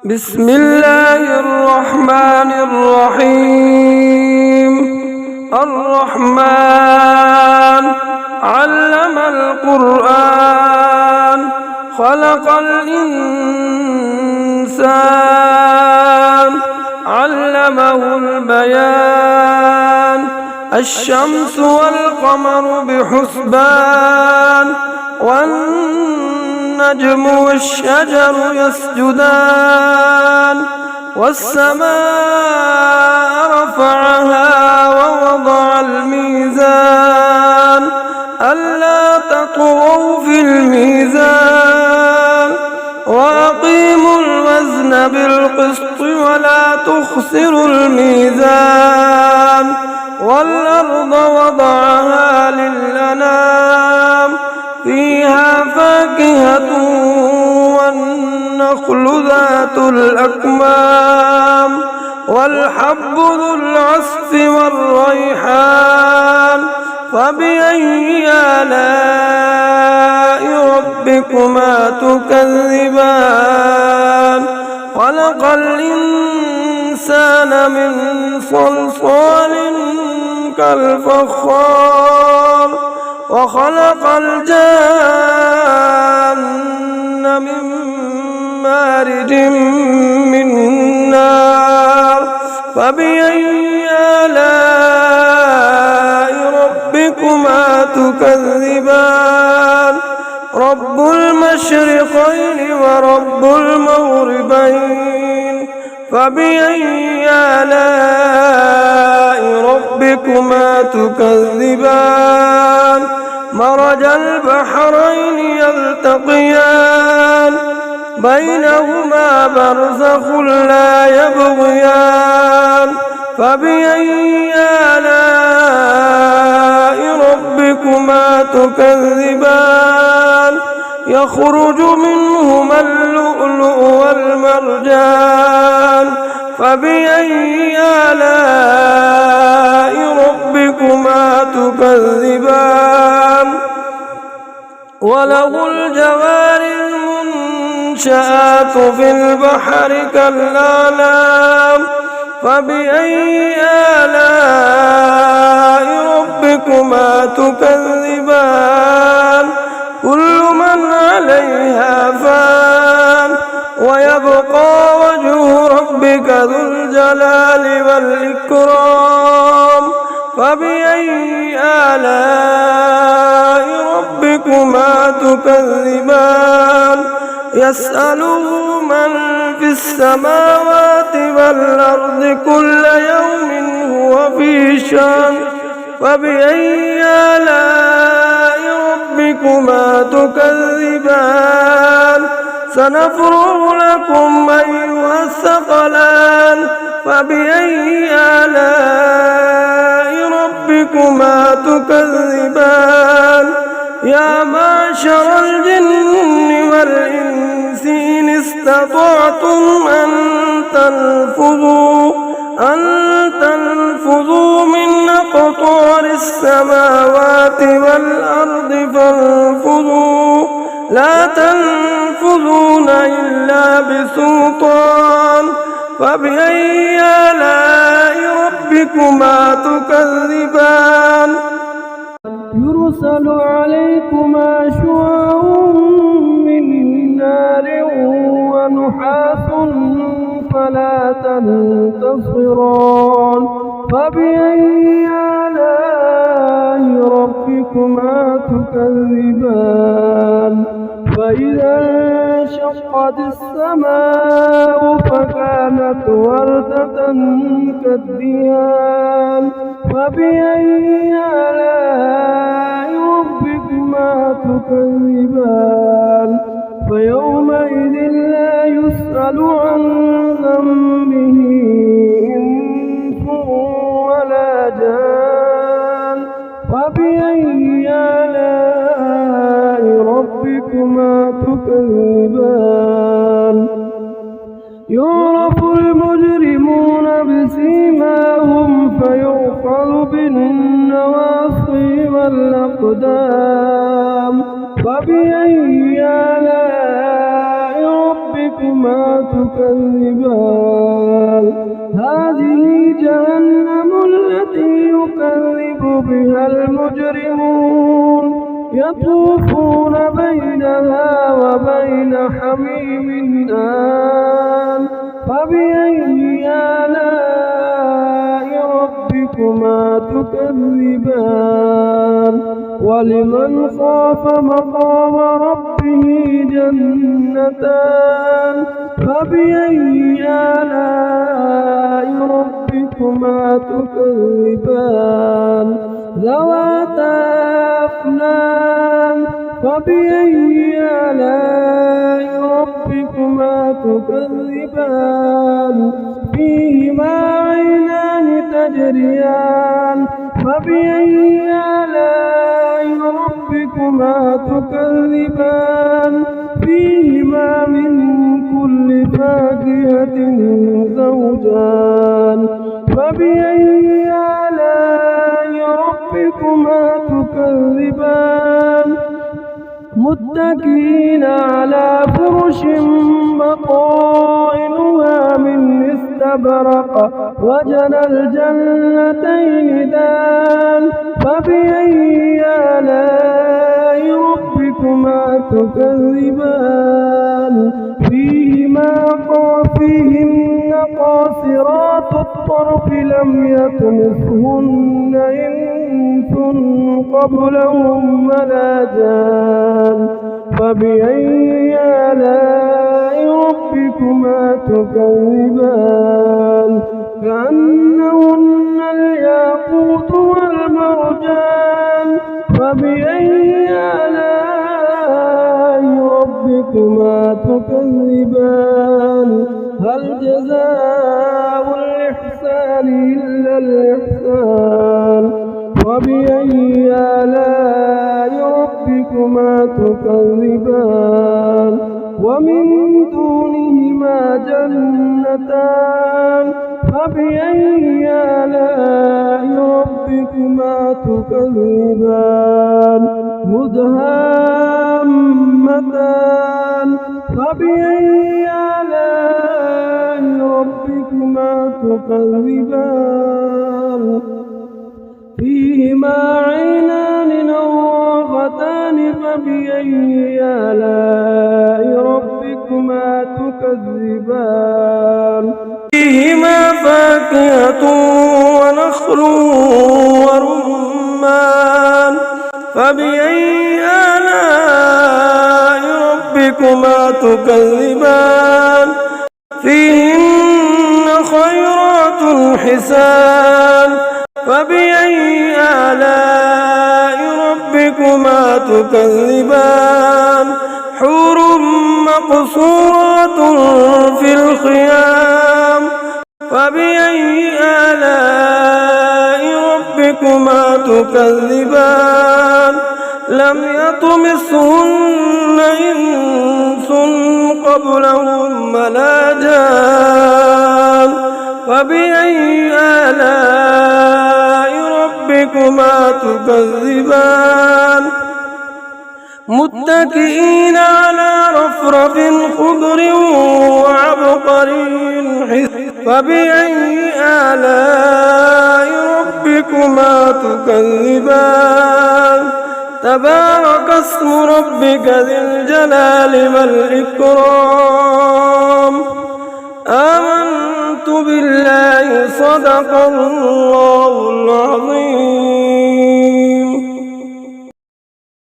بسم الله الرحمن الرحيم. الرحمن علم القرآن، خلق الإنسان، علمه البيان. الشمس والقمر بحسبان، والنجم والشجر يسجدان. والسماء رفعها ووضع الميزان، ألا تطغوا في الميزان، وأقيموا الوزن بالقسط ولا تخسروا الميزان. والأرض وضعها للأنام، فيها فاكهة والنخل ذات الأكمام، والحب ذو العصف والريحان. فبأي آلاء ربكما تكذبان؟ خلق الإنسان من صلصال كالفخار، وخلق الجان من مارج من نار. فبأي آلاء ربكما تكذبان؟ رب المشرقين ورب المغربين. فبأي آلاء ربكما تكذبان؟ مرج البحرين يلتقيان، بينهما برزخ لا يبغيان. فبأي آلاء ربكما تكذبان؟ يخرج منهما اللؤلؤ والمرجان. فبأي آلاء ربكما تكذبان؟ وله الجوار المنشآت في البحر كالأعلام. فبأي آلاء ربكما تكذبان؟ كل من عليها فان، ويبقى وجه ربك ذو الجلال والإكرام. فبأي آلاء ربكما تكذبان؟ يسأله من في السماوات والأرض كل يوم هو في شأن. فبأي آلاء ربكما تكذبان؟ سنفرغ لكم أيها الثقلان. فبأي آلاء ربكما تكذبان؟ يا معشر الجن والإنس إن استطعتم أن تنفذوا من أقطار السماوات والأرض فانفذوا، لا تنفذون إلا بسلطان. فبأي آلاء ربكما تكذبان؟ يرسل عليكما شواظ من نار ونحاس فلا تنتصران. فبأي آلاء ربكما تكذبان؟ فإذا انشقت السماء فكانت وردة كالدهان. فبأي آلاء ربكما تكذبان؟ فيومئذ لا يسأل عن ذنبه إنس ولا جان. فبأي آلاء ربكما تكذبان؟ يعرف المجرمون بسيماهم فيؤخذ بالنواصي والأقدام. فبأي آلاء ربكما تكذبان؟ تكذبان هذه جهنم التي يكذب بها المجرمون يطوفون بينها وبين حميم آن فبأي آلاء ربكما تكذبان ولمن خاف مقام ربه جنتان فبأي آلاء ربكما تكذبان ذواتا أفنان فبأي آلاء ربكما تكذبان فيهما عينان تجريان فبأي آلاء ربكما تكذبان فيهما من كل فاكهة زوجان فبأي آلاء ربكما تكذبان متكئين على فرش بطائنها من استبرق وجنى الجنتين دان فبأي آلاء ربكما تكذبان فيهما قاصرات الطرف لم يطمثهن إنس قبلهم ولا جان فبأي آلاء ربكما تكذبان كأنهن الياقوت والمرجان فبأي آلاء ربكما تكذبان هل جزاء الإحسان إلا الإحسان فبأي آلاء ربكما تكذبان ومن دونهما جنتان فبأي آلاء ربكما تكذبان مدهامتان فبأي آلاء ربكما تكذبان فيهما عينان نضاختان فبأي آلاء ربكما تكذبان فيهما فاكهة ونخل ورمان فبأي آلاء ربكما تكذبان فيهن خيرات حسان فبأي آلاء ربكما تكذبان حور مقصورات في الخيام فبأي آلاء ربكما تكذبان لم يطمثهن إنس قبلهم ولا جان فبأي آلاء ربكما تكذبان متكئين على رفرف خضر وعبقري حسن فبأي آلاء ربكما تكذبان تبارك اسم ربك ذي الجلال والإكرام آمنت بالله صدق الله